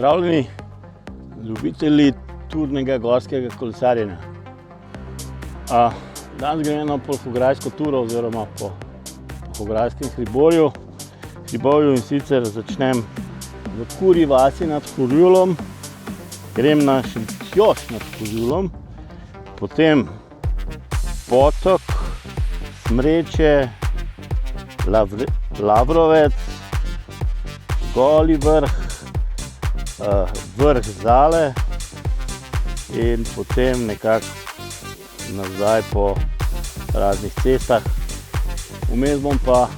Pozdravljeni, ljubitelji turnega gorskega kolesarjenja. Danes gremo na polhograjsko turo oziroma po polhograjskem hribovju. In sicer začnem v Kurji vasi nad Horjulom, grem na Šentjošt nad Horjulom, potem Potok, Smreče, Lavrovec, Goli vrh, vrh Zale in potem nekako nazaj po raznih cestah. Vmes bom pa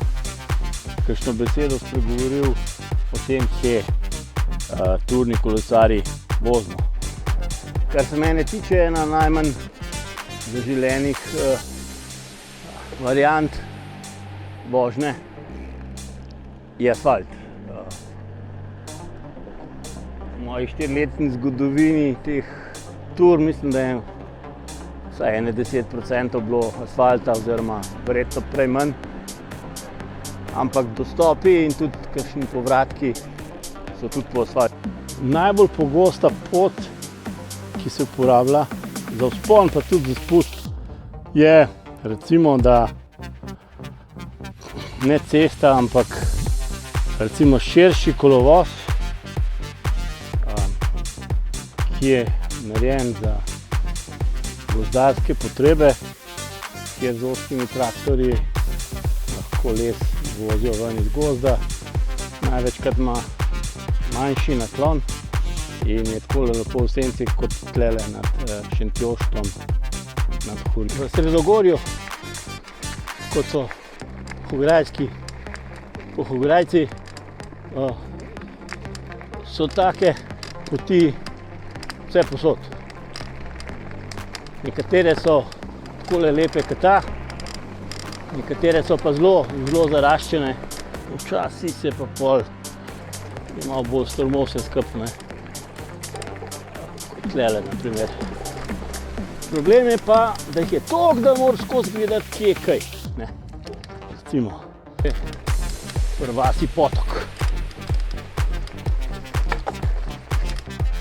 kakšno besedo spregovoril o tem, kje turni kolesarji vozimo. Kar se mene tiče, ena najmanj zaželenih variant vožnje je asfalt. V moji 4-letni zgodovini teh tur mislim, da je vsaj 10% bilo asfalta oziroma verjetno prej manj. Ampak dostopi in tudi kakšni povratki so tudi po asfaltu. Najbolj pogosta pot, ki se uporablja za vzpon pa tudi za spust, je recimo, da ne cesta, ampak recimo širši kolovoz, ki je narejen za gozdarske potrebe, kjer z ozkimi traktorji lahko les vozijo ven iz gozda. Največkrat ima manjši naklon in je tako lepo v senci kot tlele nad Šentjoštom nad Horjulom. V Sredogorju, kot so polhograjci, so take poti vse posod. Nekatere so takole lepe kot ta, nekatere so pa zelo zaraščene, včasih se pa pol je malo bolj strmo vse skupaj, kot tlele na primer. Problem je pa, da jih je toliko, da moraš skozi gledati, kje je kaj. Recimo, v vasi Potok.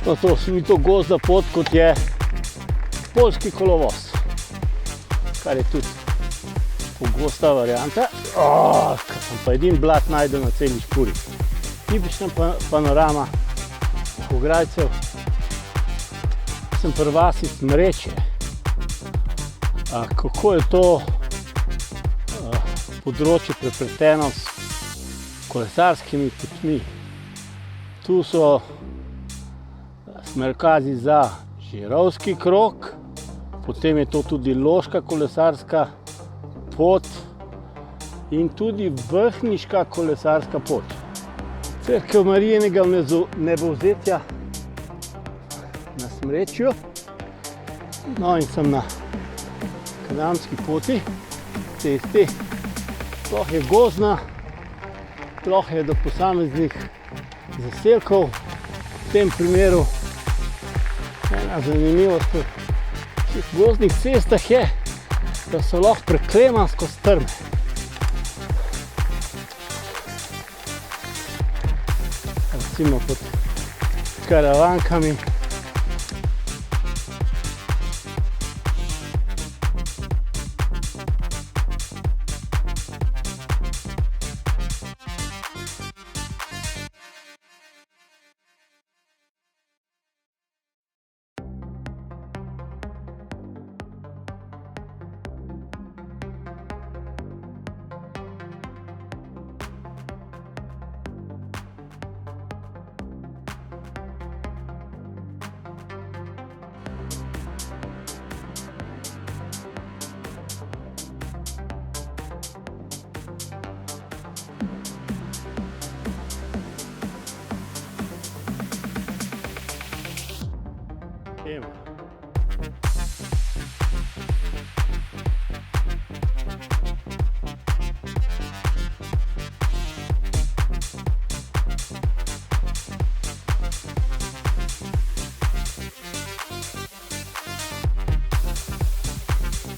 To ni to gozdna pot, kot je poljski kolovoz, kar je tudi pogosta varianta. Kar sem pa edin blat najdel na celi špuri. Tipična panorama polhograjcev. Sem pri vasi Smreče. Kako je to področje prepleteno s kolesarskimi potmi. Tu so smerkazi za Žirovski krog, potem je to tudi Loška kolesarska pot in tudi Vrhniška kolesarska pot. Cerkev Marijenega Vnebovzetja na Smrečju. No in sem na Kadamski poti, cesti. Sploh je gozdna, sploh je do posameznih zaselkov. V tem primeru ena zanimivost v teh gozdnih cestah je, da so lahko preklemansko strme. Recimo pod karavankami.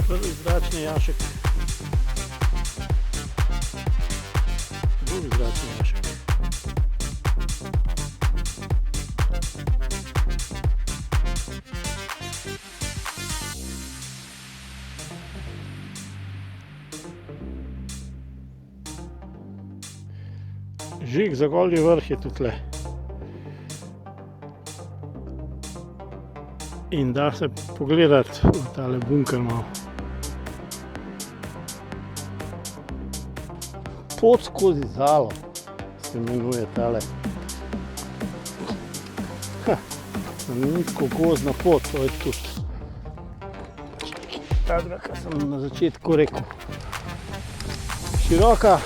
Prvi zračni jašek, drugi zračni jašek. Žig za Golji vrh je tudi tle. In da se pogledati v tale bunker malo. Pot skozi Zalo se imenuje tale. Nizko-gozdna pot, to je tudi. Takega, kar sem na začetku rekel. Široka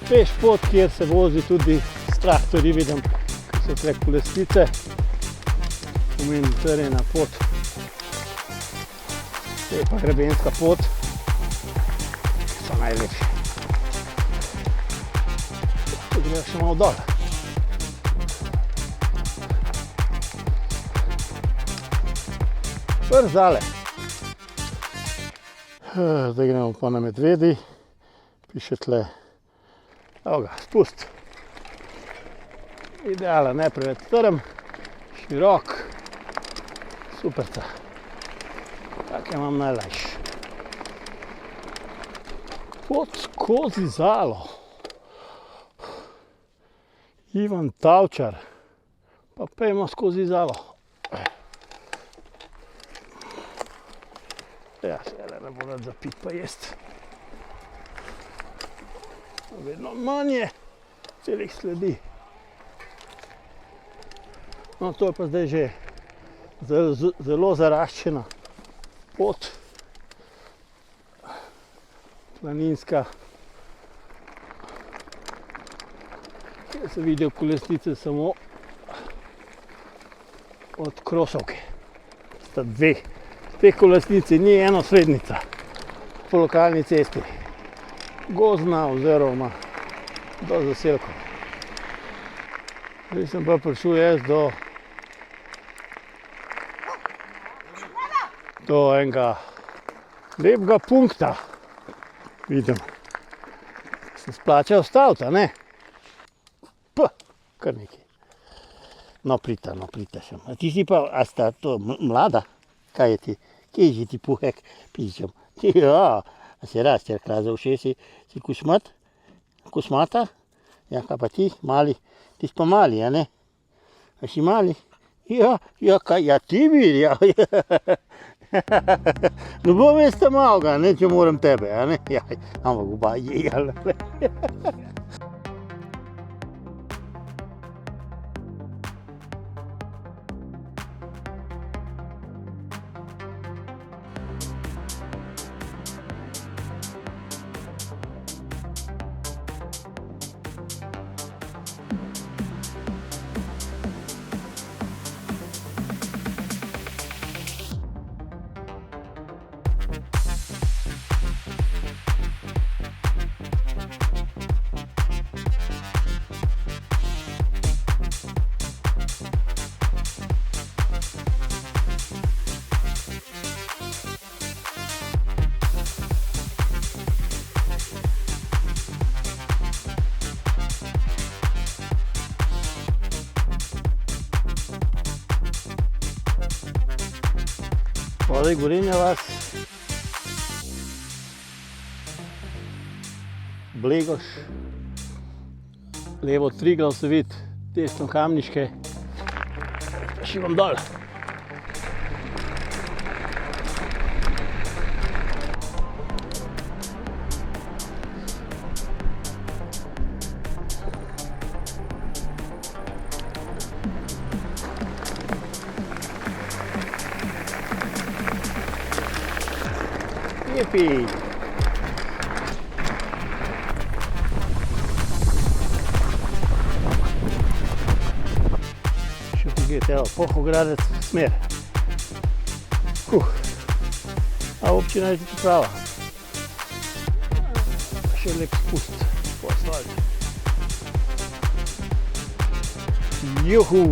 peš pot, kjer se vozi tudi s traktorji, vidim, ki so tle kolesnice. Pomeni terena pot. To je pa grebenska pot, ki so najlepši. Tu gre še malo dol. Vrh Zale. Zdaj gremo pa na Medvedi. Piše tle, evo ga, spust. Idealen, ne preveč strm, širok, superca. Tak imam najlajši. Pot skozi Zalo. Ivan Tavčar. Pa pejmo skozi Zalo. Ja, seveda ne bo rad zapit pa jest. Vedno manje celih sledi. No, to je pa zdaj že zelo zaraščena pot. Planinska. Kjer se vidijo kolesnice samo od Krosovke. Sta dve. Teh kolesnici ni eno srednica po lokalni cesti. Gozdna oziroma do zaselkov. Zdaj sem pa prišel jaz do enega lepega punkta. Vidim. Se splača ustaviti, a ne? Kar nekaj. No, prita še. A ti si pa, a sta to mlada? Kaj je ti? Kje je ti puhek pičem? Ja, a si raster kraza ušesi, si kušmat? Kušmata? Ja, kaj pa ti? Mali? Ti si pa mali, a ne? A si mali? Ja, kaj, ja ti bil, ja. No bo veste malga, ne, če moram tebe, a ne? Ja, ampak oba je, jel. Spodaj Gorenja vas, Blegoš, levo Triglav se vidi, desno Kamniške, šivam dol. Jepi! Še pogledajte, evo, Pohogradec smer. A občina je tudi prava. Še lep spust po asfaltu. Juhu!